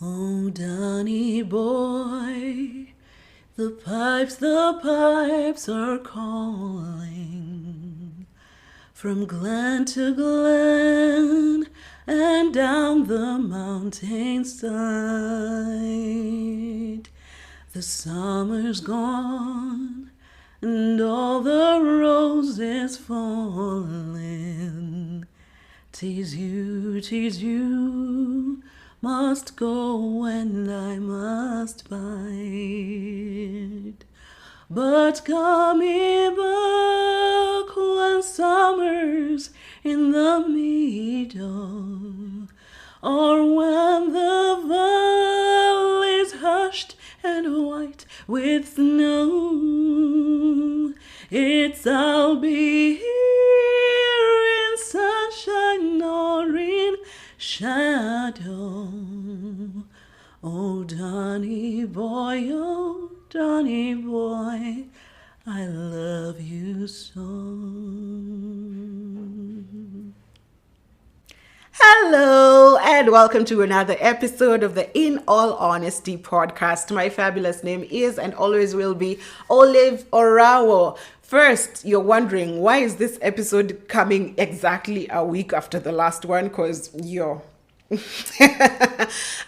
Oh, Danny boy, the pipes are calling from glen to glen and down the mountainside. The summer's gone and all the roses falling. 'Tis you, must go and I must bide. But come ye back when summer's in the meadow, or when the valley's hushed and white with snow. I'll be here in sunshine or in shadow. Oh, Donny boy, I love you so. Hello, and welcome to another episode of the In All Honesty podcast. My fabulous name is and always will be Olive Orawo. First, you're wondering, why is this episode coming exactly a week after the last one? Because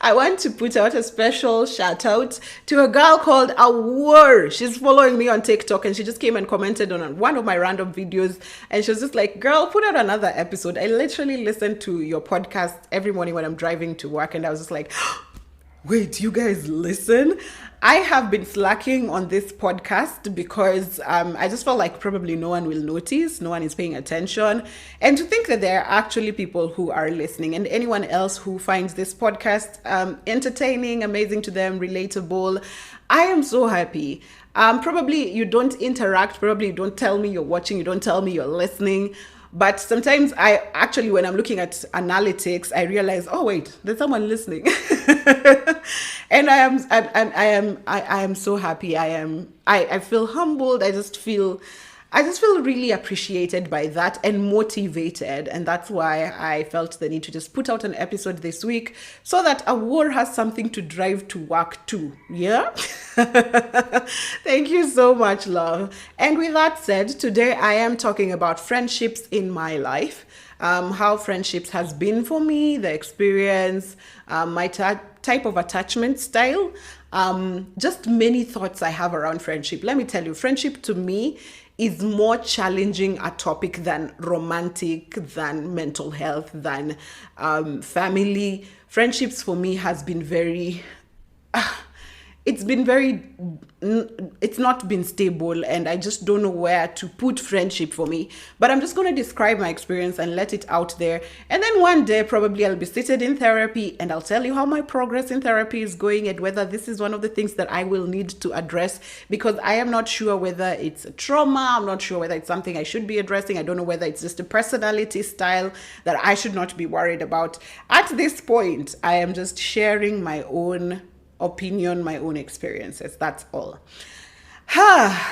I want to put out a special shout out to a girl called Awar. She's following me on TikTok and she just came and commented on one of my random videos and she was just like, girl, put out another episode. I literally listen to your podcast every morning when I'm driving to work, and I was just like, wait, you guys listen? I have been slacking on this podcast because I just felt like probably no one will notice, no one is paying attention. And to think that there are actually people who are listening, and anyone else who finds this podcast entertaining, amazing to them, relatable, I am so happy. Probably you don't interact, probably you don't tell me you're watching, you don't tell me you're listening. But sometimes I actually, when I'm looking at analytics, I realize, oh wait, there's someone listening. And I am so happy. I feel humbled. I just feel really appreciated by that and motivated. And that's why I felt the need to just put out an episode this week so that Awar has something to drive to work to. Yeah. Thank you so much, love. And with that said, today I am talking about friendships in my life, how friendships has been for me, the experience, my type of attachment style, just many thoughts I have around friendship. Let me tell you, friendship to me is more challenging a topic than romantic, than mental health, than family. Friendships for me has been it's not been stable, and I just don't know where to put friendship for me. But I'm just going to describe my experience and let it out there. And then one day, probably I'll be seated in therapy and I'll tell you how my progress in therapy is going and whether this is one of the things that I will need to address, because I am not sure whether it's a trauma. I'm not sure whether it's something I should be addressing. I don't know whether it's just a personality style that I should not be worried about. At this point, I am just sharing my own opinion, my own experiences. That's all.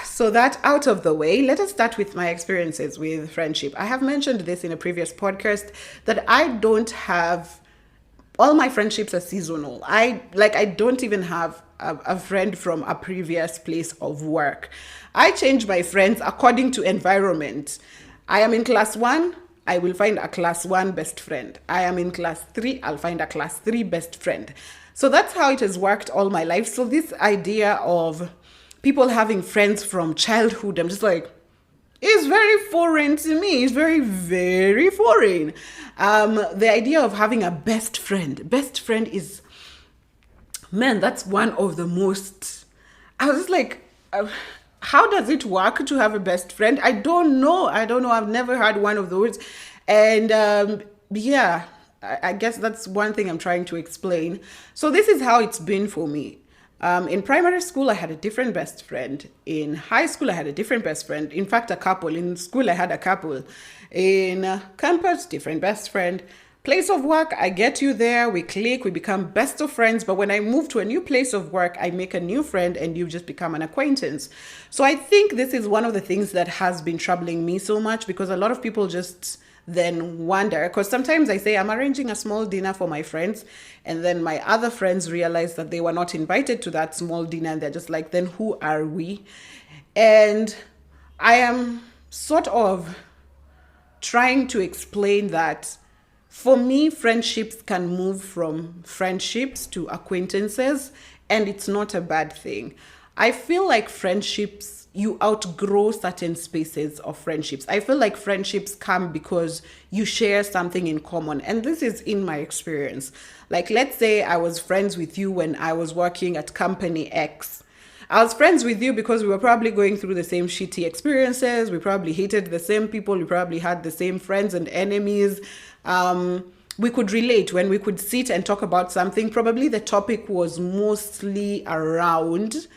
So that out of the way, let us start with my experiences with friendship. I have mentioned this in a previous podcast that I don't have, all my friendships are seasonal. I don't even have a friend from a previous place of work. I change my friends according to environment. I am in class 1, I will find a class 1 best friend. I am in class 3, I'll find a class 3 best friend. So that's how it has worked all my life. So this idea of people having friends from childhood, I'm just like, it's very foreign to me. It's very, very foreign. The idea of having a best friend is, man, that's one of the most, I was just like, how does it work to have a best friend? I don't know. I've never had one of those. And yeah, I guess that's one thing I'm trying to explain. So this is how it's been for me. In primary school, I had a different best friend. In high school, I had a different best friend. In fact, a couple. In school, I had a couple. In campus, different best friend. Place of work, I get you there, we click, we become best of friends. But when I move to a new place of work, I make a new friend and you just become an acquaintance. So I think this is one of the things that has been troubling me so much, because a lot of people just then wonder, because sometimes I say I'm arranging a small dinner for my friends, and then my other friends realize that they were not invited to that small dinner, and they're just like, then who are we? And I am sort of trying to explain that for me, friendships can move from friendships to acquaintances, and it's not a bad thing. I feel like friendships, you outgrow certain spaces of friendships. I feel like friendships come because you share something in common. And this is in my experience. Like, let's say I was friends with you when I was working at company X. I was friends with you because we were probably going through the same shitty experiences. We probably hated the same people. We probably had the same friends and enemies. We could relate when we could sit and talk about something. Probably the topic was mostly around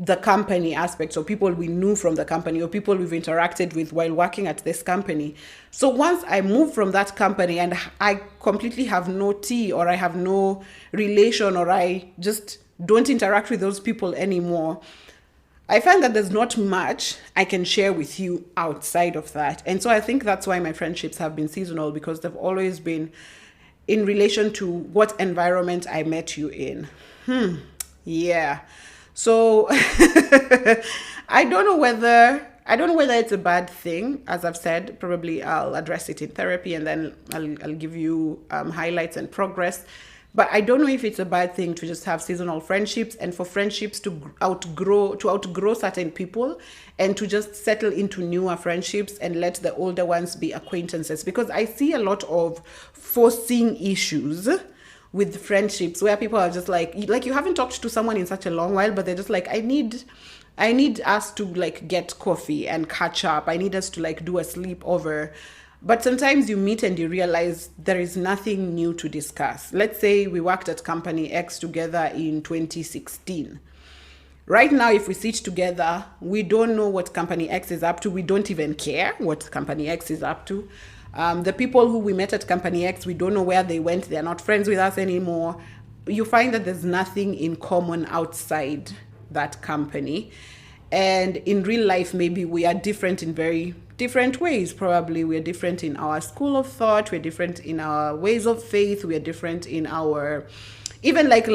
the company aspect, or people we knew from the company, or people we've interacted with while working at this company. So once I move from that company and I completely have no tea, or I have no relation, or I just don't interact with those people anymore, I find that there's not much I can share with you outside of that. And so I think that's why my friendships have been seasonal, because they've always been in relation to what environment I met you in. Yeah. So I don't know whether it's a bad thing. As I've said, probably I'll address it in therapy, and then I'll give you highlights and progress. But I don't know if it's a bad thing to just have seasonal friendships, and for friendships to outgrow certain people, and to just settle into newer friendships and let the older ones be acquaintances. Because I see a lot of forcing issues with friendships where people are just like you haven't talked to someone in such a long while, but they're just like, I need us to like get coffee and catch up. I need us to like do a sleepover. But sometimes you meet and you realize there is nothing new to discuss. Let's say we worked at company X together in 2016. Right now, if we sit together, we don't know what company X is up to. We don't even care what company X is up to. The people who we met at company X, we don't know where they went. They're not friends with us anymore. You find that there's nothing in common outside that company. And in real life, maybe we are different in very different ways. Probably we're different in our school of thought. We're different in our ways of faith. We're different in our, even like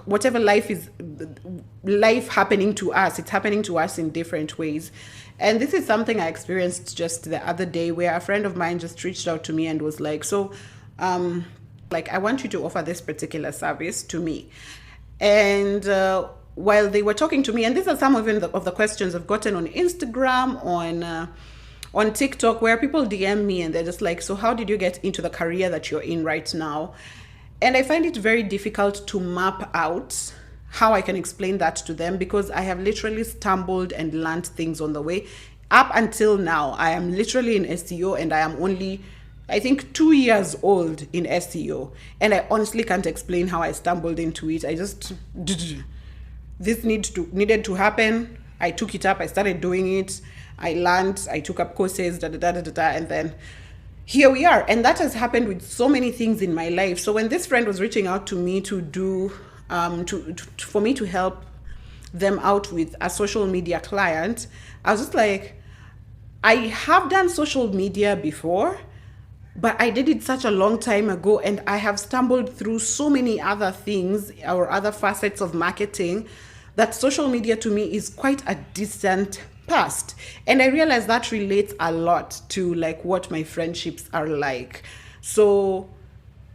whatever life happening to us, it's happening to us in different ways. And this is something I experienced just the other day, where a friend of mine just reached out to me and was like, so, like, I want you to offer this particular service to me. And while they were talking to me, and these are some of the questions I've gotten on Instagram, on TikTok, where people DM me and they're just like, so how did you get into the career that you're in right now? And I find it very difficult to map out how I can explain that to them, because I have literally stumbled and learned things on the way. Up until now, I am literally in SEO, and I am only, I think, 2 years old in SEO. And I honestly can't explain how I stumbled into it. I just, this needed to happen. I took it up, I started doing it. I learned, I took up courses, and then here we are. And that has happened with so many things in my life. So when this friend was reaching out to me to do, for me to help them out with a social media client, I was just like, I have done social media before, but I did it such a long time ago, and I have stumbled through so many other things or other facets of marketing that social media to me is quite a distant past. And I realize that relates a lot to like what my friendships are like. So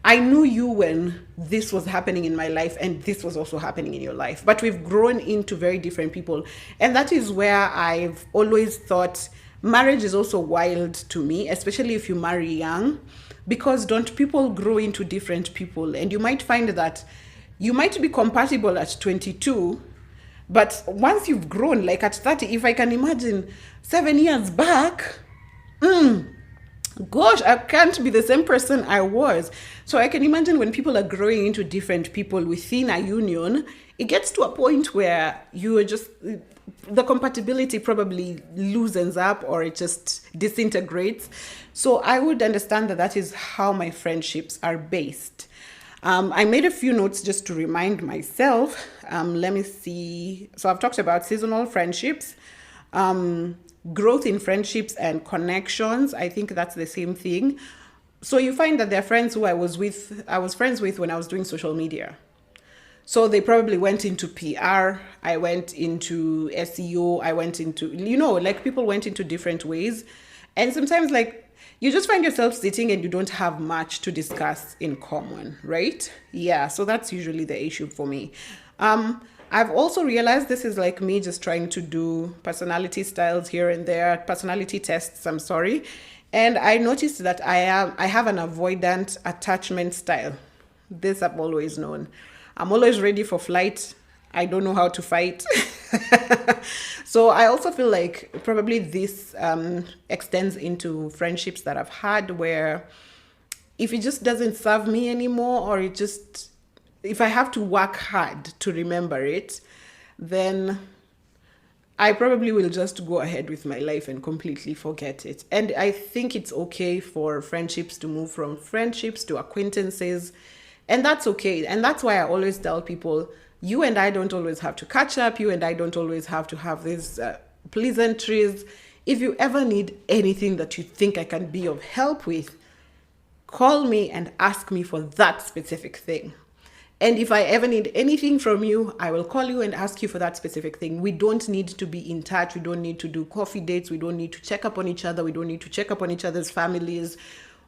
I knew you when this was happening in my life, and this was also happening in your life. But we've grown into very different people. And that is where I've always thought marriage is also wild to me, especially if you marry young, because don't people grow into different people? And you might find that you might be compatible at 22, but once you've grown, like at 30, if I can imagine 7 years back, gosh, I can't be the same person I was. So I can imagine when people are growing into different people within a union, it gets to a point where you are just, the compatibility probably loosens up, or it just disintegrates. So I would understand that that is how my friendships are based. I made a few notes just to remind myself. Let me see. So I've talked about seasonal friendships. growth in friendships and connections, I think that's the same thing. So you find that there are friends who I was friends with when I was doing social media. So they probably went into PR, I went into SEO, I went into, like people went into different ways. And sometimes, like, you just find yourself sitting and you don't have much to discuss in common, right? Yeah, so that's usually the issue for me. I've also realized this is like me just trying to do personality styles here and there, personality tests, I'm sorry. And I noticed that I have an avoidant attachment style. This I've always known. I'm always ready for flight. I don't know how to fight. So I also feel like probably this extends into friendships that I've had where if it just doesn't serve me anymore, or if I have to work hard to remember it, then I probably will just go ahead with my life and completely forget it. And I think it's okay for friendships to move from friendships to acquaintances. And that's okay. And that's why I always tell people, you and I don't always have to catch up. You and I don't always have to have these pleasantries. If you ever need anything that you think I can be of help with, call me and ask me for that specific thing. And if I ever need anything from you, I will call you and ask you for that specific thing. We don't need to be in touch. We don't need to do coffee dates. We don't need to check up on each other. We don't need to check up on each other's families.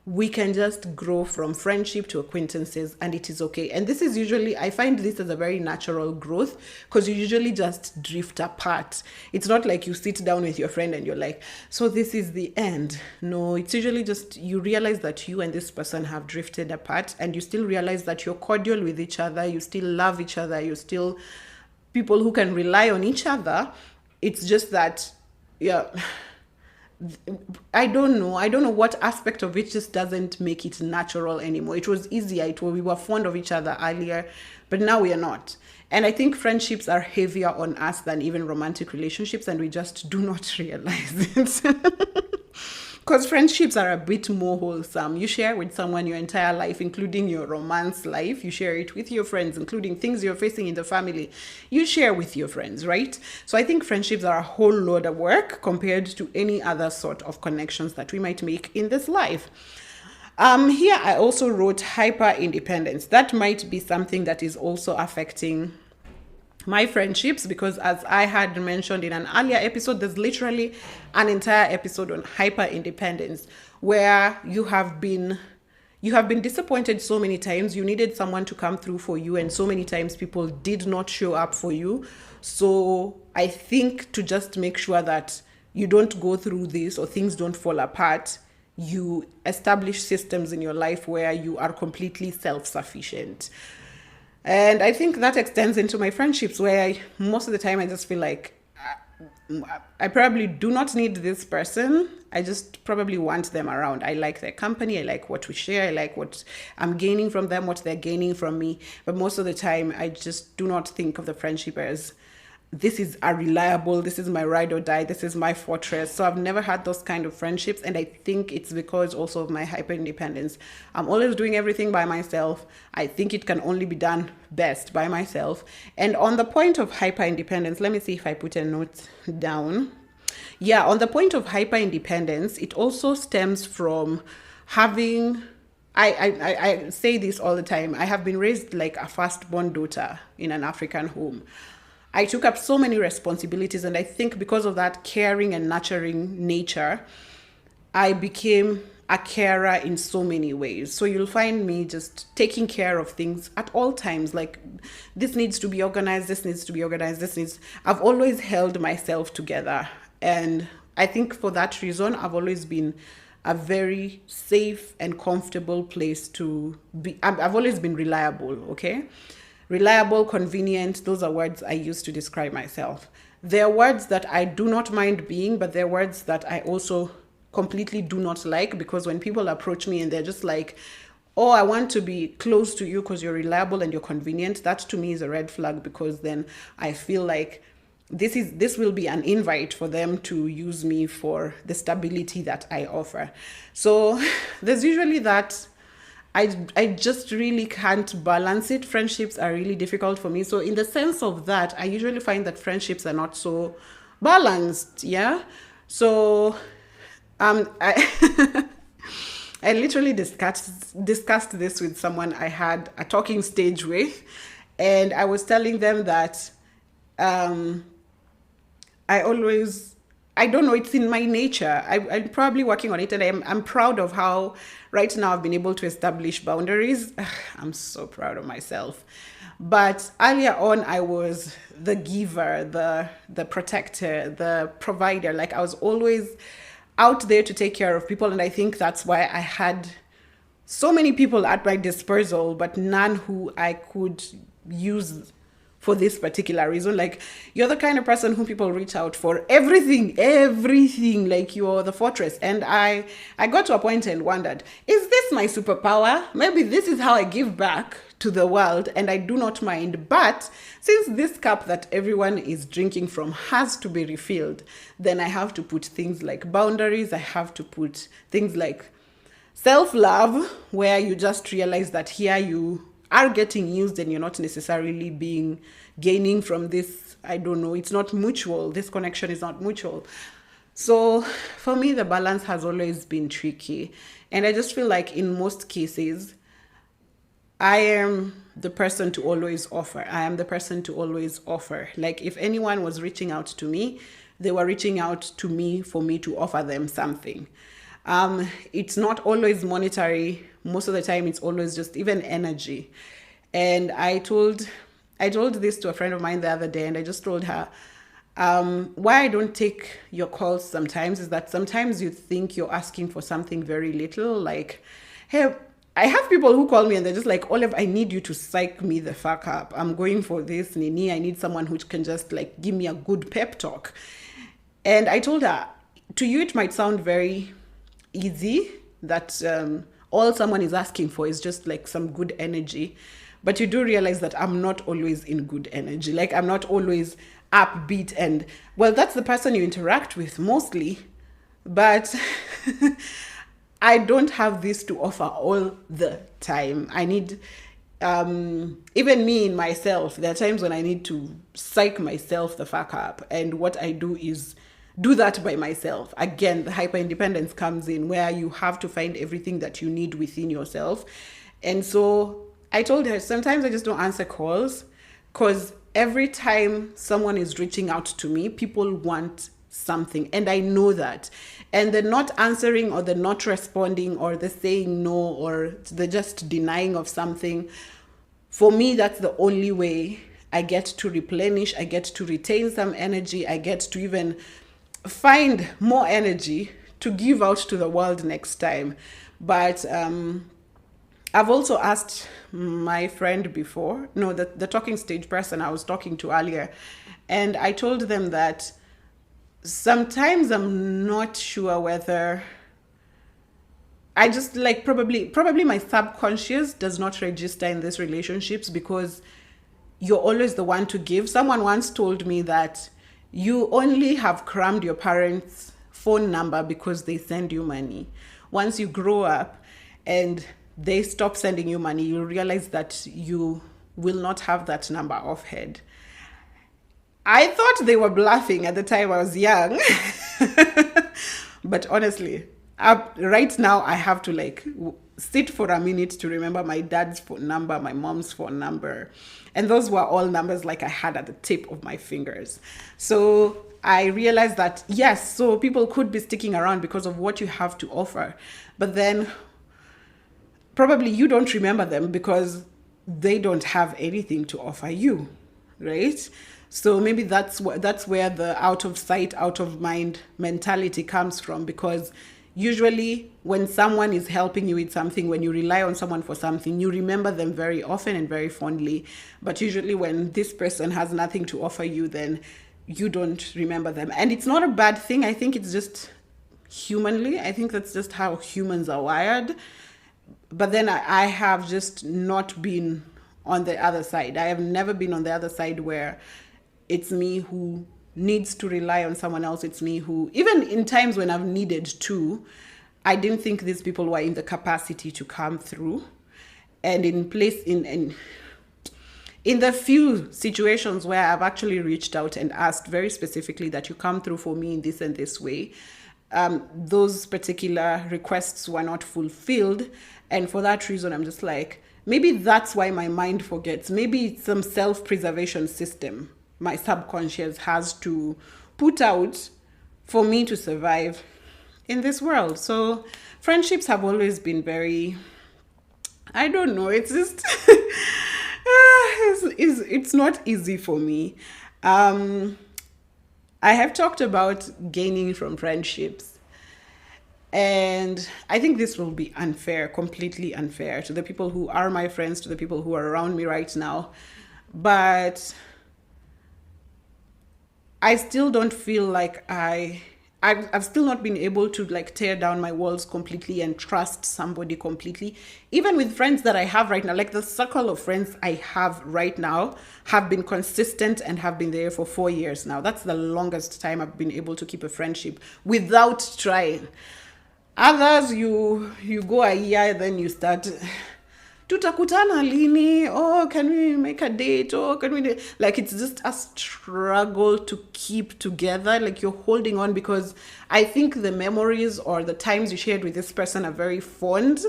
We can just grow from friendship to acquaintances, and it is okay. And this is usually, I find this as a very natural growth, because you usually just drift apart. It's not like you sit down with your friend and you're like, so this is the end. No, it's usually just you realize that you and this person have drifted apart, and you still realize that you're cordial with each other. You still love each other. You're still people who can rely on each other. It's just that, yeah, I don't know. I don't know what aspect of it just doesn't make it natural anymore. It was easier. We were fond of each other earlier, but now we are not. And I think friendships are heavier on us than even romantic relationships, and we just do not realize it. Because friendships are a bit more wholesome. You share with someone your entire life, including your romance life. You share it with your friends, including things you're facing in the family. You share with your friends, right? So I think friendships are a whole load of work compared to any other sort of connections that we might make in this life. Here I also wrote hyper independence. That might be something that is also affecting my friendships, because as I had mentioned in an earlier episode, there's literally an entire episode on hyper independence, where you have been disappointed so many times. You needed someone to come through for you, and so many times people did not show up for you. So I think to just make sure that you don't go through this or things don't fall apart, you establish systems in your life where you are completely self-sufficient. And I think that extends into my friendships, where most of the time I just feel like I probably do not need this person. I just probably want them around. I like their company. I like what we share. I like what I'm gaining from them, what they're gaining from me. But most of the time, I just do not think of the friendship as this is this is my ride or die, this is my fortress. So I've never had those kind of friendships. And I think it's because also of my hyper independence. I'm always doing everything by myself. I think it can only be done best by myself. And on the point of hyper independence, let me see if I put a note down. Yeah, on the point of hyper independence, it also stems from having, I say this all the time. I have been raised like a firstborn daughter in an African home. I took up so many responsibilities, and I think because of that caring and nurturing nature, I became a carer in so many ways. So you'll find me just taking care of things at all times. Like, this needs to be organized, this needs to be organized, I've always held myself together. And I think for that reason, I've always been a very safe and comfortable place to be. I've always been reliable, okay? Reliable, convenient, those are words I use to describe myself. They're words that I do not mind being, but they're words that I also completely do not like, because when people approach me and they're just like, oh, I want to be close to you because you're reliable and you're convenient, that to me is a red flag, because then I feel like this will be an invite for them to use me for the stability that I offer. So there's usually that. I just really can't balance it. Friendships are really difficult for me. So in the sense of that, I usually find that friendships are not so balanced. Yeah. So I I literally discussed this with someone I had a talking stage with, and I was telling them that um, I always, I don't know, it's in my nature. I'm probably working on it, and I'm proud of how right now I've been able to establish boundaries. I'm so proud of myself. But earlier on, I was the giver, the protector, the provider. Like I was always out there to take care of people, and I think that's why I had so many people at my disposal, but none who I could use for this particular reason. Like you're the kind of person who people reach out for everything. Like you're the fortress. And I got to a point and wondered, is this my superpower? Maybe this is how I give back to the world, and I do not mind. But since this cup that everyone is drinking from has to be refilled, then I have to put things like boundaries. I have to put things like self-love, where you just realize that here you are getting used and you're not necessarily being gaining from this. I don't know, it's not mutual. This connection is not mutual. So for me, the balance has always been tricky, and I just feel like in most cases I am the person to always offer. I am the person to always offer. Like if anyone was reaching out to me, they were reaching out to me for me to offer them something. It's not always monetary. Most of the time, it's always just even energy. And I told this to a friend of mine the other day, and I just told her, why I don't take your calls sometimes is that sometimes you think you're asking for something very little. Like, hey, I have people who call me and they're just like, Olive, I need you to psych me the fuck up. I'm going for this, Nini. I need someone who can just like give me a good pep talk. And I told her, to you, it might sound very easy that all someone is asking for is just like some good energy. But you do realize that I'm not always in good energy. Like I'm not always upbeat. And well, that's the person you interact with mostly. But I don't have this to offer all the time. I need, even me in myself, there are times when I need to psych myself the fuck up. And what I do is do that by myself. Again, the hyper independence comes in where you have to find everything that you need within yourself. And so I told her, sometimes I just don't answer calls because every time someone is reaching out to me, people want something. And I know that. And the not answering or the not responding or the saying no or the just denying of something, for me, that's the only way I get to replenish, I get to retain some energy, I get to even find more energy to give out to the world next time. But I've also asked my friend before, no, the talking stage person I was talking to earlier, and I told them that sometimes I'm not sure whether I just like probably my subconscious does not register in these relationships because you're always the one to give. Someone once told me that you only have crammed your parents' phone number because they send you money. Once you grow up and they stop sending you money, you realize that you will not have that number offhand. I thought they were bluffing at the time I was young. But honestly, right now I have to like sit for a minute to remember my dad's phone number, my mom's phone number. And those were all numbers like I had at the tip of my fingers. So I realized that, yes, so people could be sticking around because of what you have to offer. But then probably you don't remember them because they don't have anything to offer you, right? So maybe that's where the out of sight, out of mind mentality comes from, because usually when someone is helping you with something, when you rely on someone for something, you remember them very often and very fondly. But usually when this person has nothing to offer you, then you don't remember them. And it's not a bad thing. I think it's just humanly, I think that's just how humans are wired. But then I have just not been on the other side. I have never been on the other side where it's me who needs to rely on someone else. It's me who, even in times when I've needed to, I didn't think these people were in the capacity to come through. And in the few situations where I've actually reached out and asked very specifically that you come through for me in this and this way, those particular requests were not fulfilled. And for that reason, I'm just like, maybe that's why my mind forgets. Maybe it's some self-preservation system my subconscious has to put out for me to survive in this world. So friendships have always been very, I don't know, it's just, it's not easy for me. I have talked about gaining from friendships. And I think this will be unfair, completely unfair to the people who are my friends, to the people who are around me right now. But I still don't feel like I've still not been able to like tear down my walls completely and trust somebody completely. Even with friends that I have right now, like the circle of friends I have right now have been consistent and have been there for 4 years now. That's the longest time I've been able to keep a friendship without trying. Others, you go a year, then you start, tutakutana lini, oh, can we make a date, oh, can we do, like it's just a struggle to keep together, like you're holding on because I think the memories or the times you shared with this person are very fond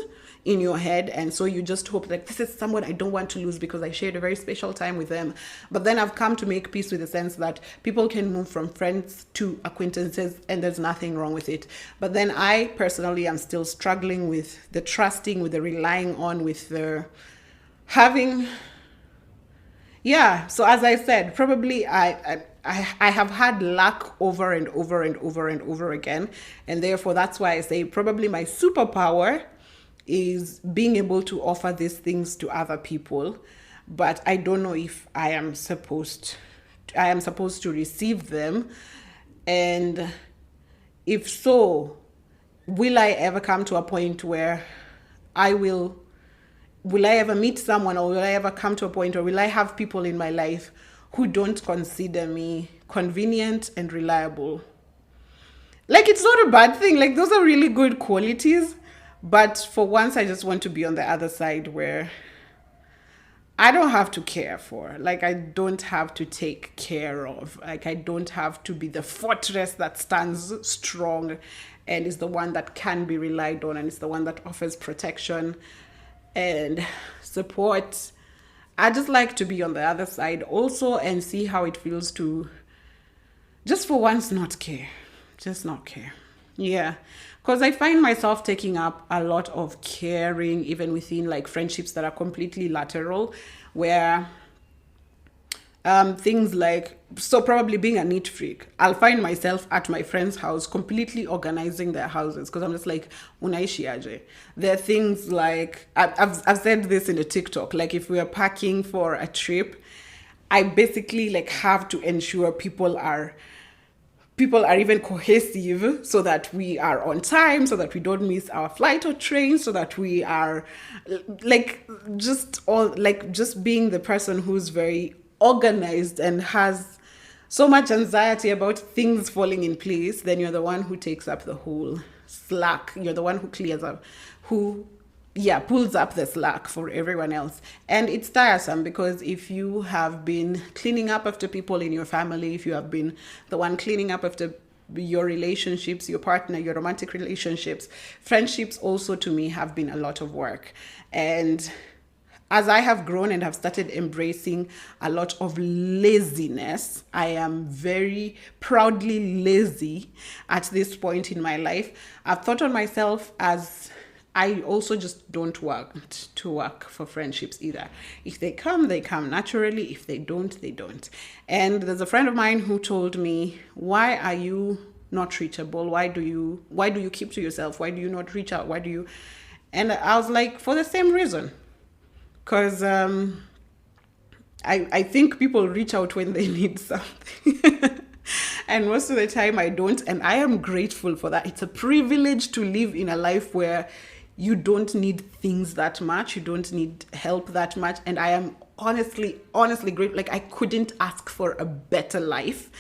in your head, and so you just hope like this is someone I don't want to lose because I shared a very special time with them. But then I've come to make peace with the sense that people can move from friends to acquaintances and there's nothing wrong with it. But then I personally am still struggling with the trusting, with the relying on, with the having, yeah. So as I said, probably I have had luck over and over and over and over again, and therefore that's why I say probably my superpower is being able to offer these things to other people. But I don't know if I am supposed to receive them, and if so, will I ever come to a point where will I ever meet someone, or will I ever come to a point, or will I have people in my life who don't consider me convenient and reliable? Like, it's not a bad thing. Like, those are really good qualities. But for once, I just want to be on the other side where I don't have to care for. Like, I don't have to take care of. Like, I don't have to be the fortress that stands strong and is the one that can be relied on and is the one that offers protection and support. I just like to be on the other side also and see how it feels to just for once not care. Just not care. Yeah. Because I find myself taking up a lot of caring, even within like friendships that are completely lateral, where things like, so probably being a neat freak, I'll find myself at my friend's house completely organizing their houses because I'm just like, unaishi aje. There are things like, I've said this in a TikTok, like if we are packing for a trip, I basically like have to ensure people are even cohesive so that we are on time, so that we don't miss our flight or train, so that we are like just being the person who's very organized and has so much anxiety about things falling in place. Then you're the one who takes up the whole slack. You're the one who clears up, pulls up the slack for everyone else. And it's tiresome because if you have been cleaning up after people in your family, if you have been the one cleaning up after your relationships, your partner, your romantic relationships, friendships also to me have been a lot of work. And as I have grown and have started embracing a lot of laziness, I am very proudly lazy at this point in my life. I've thought on myself as I also just don't want to work for friendships either. If they come, they come naturally. If they don't, they don't. And there's a friend of mine who told me, why are you not reachable? Why do you keep to yourself? Why do you not reach out? And I was like, for the same reason. Because I think people reach out when they need something. And most of the time I don't. And I am grateful for that. It's a privilege to live in a life where you don't need things that much. You don't need help that much. And I am honestly grateful. Like, I couldn't ask for a better life.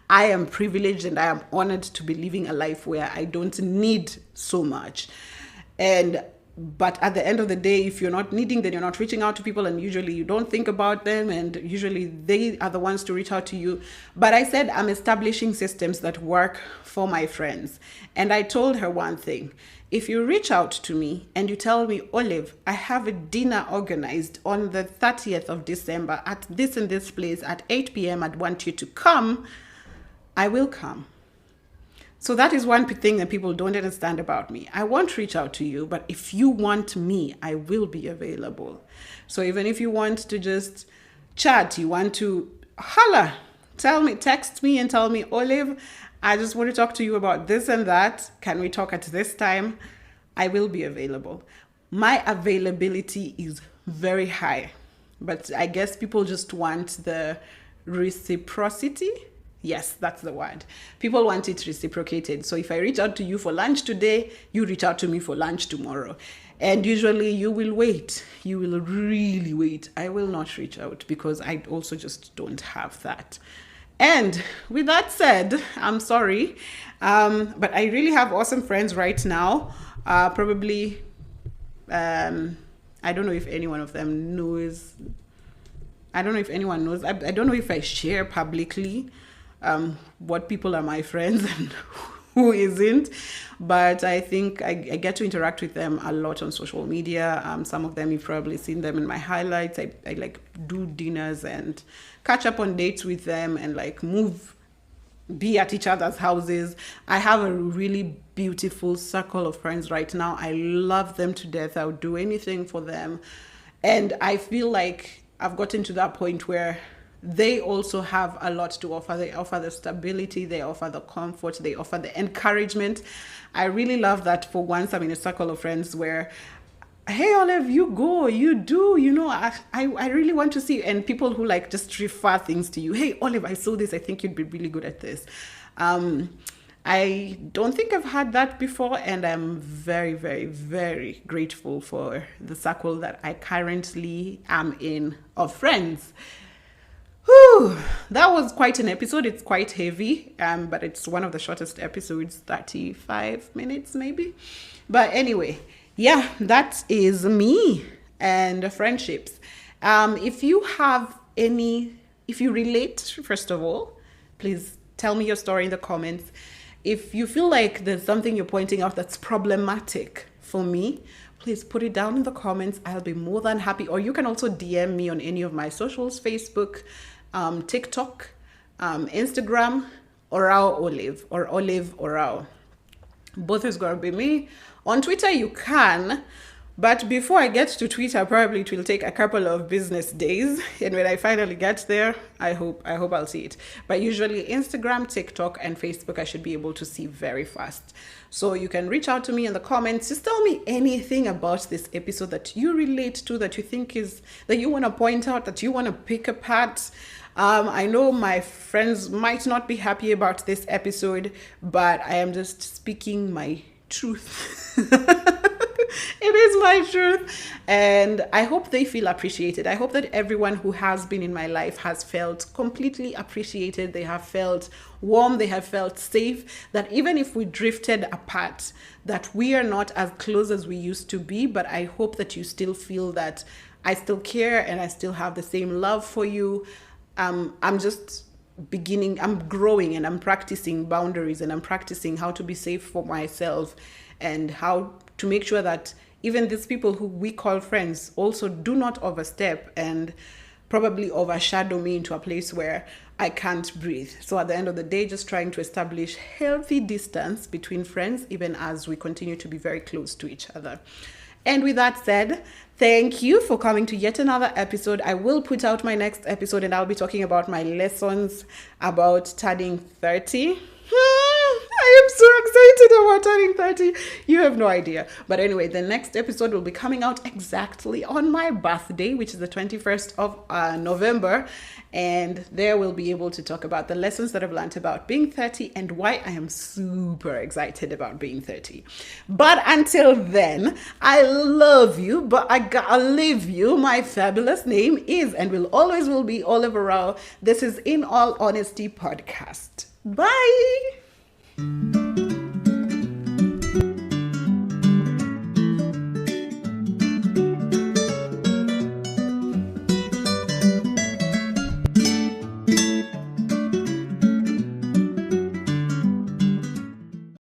I am privileged and I am honored to be living a life where I don't need so much. And But at the end of the day, if you're not needing, then you're not reaching out to people, and usually you don't think about them, and usually they are the ones to reach out to you. But I said I'm establishing systems that work for my friends. And I told her one thing. If you reach out to me and you tell me, Olive, I have a dinner organized on the 30th of December at this and this place at 8 p.m. I'd want you to come, I will come. So that is one thing that people don't understand about me. I won't reach out to you, but if you want me, I will be available. So even if you want to just chat, you want to holla, text me and tell me, Olive, I just want to talk to you about this and that. Can we talk at this time? I will be available. My availability is very high, but I guess people just want the reciprocity. Yes, that's the word. People want it reciprocated. So if I reach out to you for lunch today, you reach out to me for lunch tomorrow. And usually you will wait. You will really wait. I will not reach out because I also just don't have that. And with that said, I'm sorry, but I really have awesome friends right now. Probably, I don't know if any one of them knows. I don't know if anyone knows. I don't know if I share publicly what people are my friends and who isn't, but I think I get to interact with them a lot on social media. Some of them, you've probably seen them in my highlights. I like do dinners and catch up on dates with them and like be at each other's houses. I have a really beautiful circle of friends right now. I love them to death. I would do anything for them. And I feel like I've gotten to that point where they also have a lot to offer. They offer the stability, they offer the comfort, they offer the encouragement. I really love that for once I'm in a circle of friends where, hey, Olive, you go, you do, I really want to see. And people who like just refer things to you. Hey, Olive, I saw this. I think you'd be really good at this. I don't think I've had that before. And I'm very, very, very grateful for the circle that I currently am in of friends. Whew, that was quite an episode. It's quite heavy, but it's one of the shortest episodes, 35 minutes maybe. But anyway, yeah, that is me and friendships. If you relate, first of all, please tell me your story in the comments. If you feel like there's something you're pointing out that's problematic for me, please put it down in the comments. I'll be more than happy. Or you can also DM me on any of my socials, Facebook, TikTok, Instagram, Orao Olive or Olive Orao. Both is going to be me. On Twitter, you can. But before I get to Twitter, probably it will take a couple of business days. And when I finally get there, I hope I'll see it. But usually Instagram, TikTok, and Facebook, I should be able to see very fast. So you can reach out to me in the comments. Just tell me anything about this episode that you relate to, that you think that you want to point out, that you want to pick apart. I know my friends might not be happy about this episode, but I am just speaking my truth. It is my truth. And I hope they feel appreciated. I hope that everyone who has been in my life has felt completely appreciated. They have felt warm. They have felt safe. That even if we drifted apart, that we are not as close as we used to be. But I hope that you still feel that I still care and I still have the same love for you. I'm just I'm growing and I'm practicing boundaries and I'm practicing how to be safe for myself and how to make sure that even these people who we call friends also do not overstep and probably overshadow me into a place where I can't breathe. So at the end of the day, just trying to establish healthy distance between friends, even as we continue to be very close to each other. And with that said, thank you for coming to yet another episode. I will put out my next episode and I'll be talking about my lessons about turning 30. I am so excited about turning 30. You have no idea. But anyway, the next episode will be coming out exactly on my birthday, which is the 21st of November. And there we'll be able to talk about the lessons that I've learned about being 30 and why I am super excited about being 30. But until then, I love you, but I gotta leave you. My fabulous name is and will be Oliver Rao. This is In All Honesty Podcast. Bye.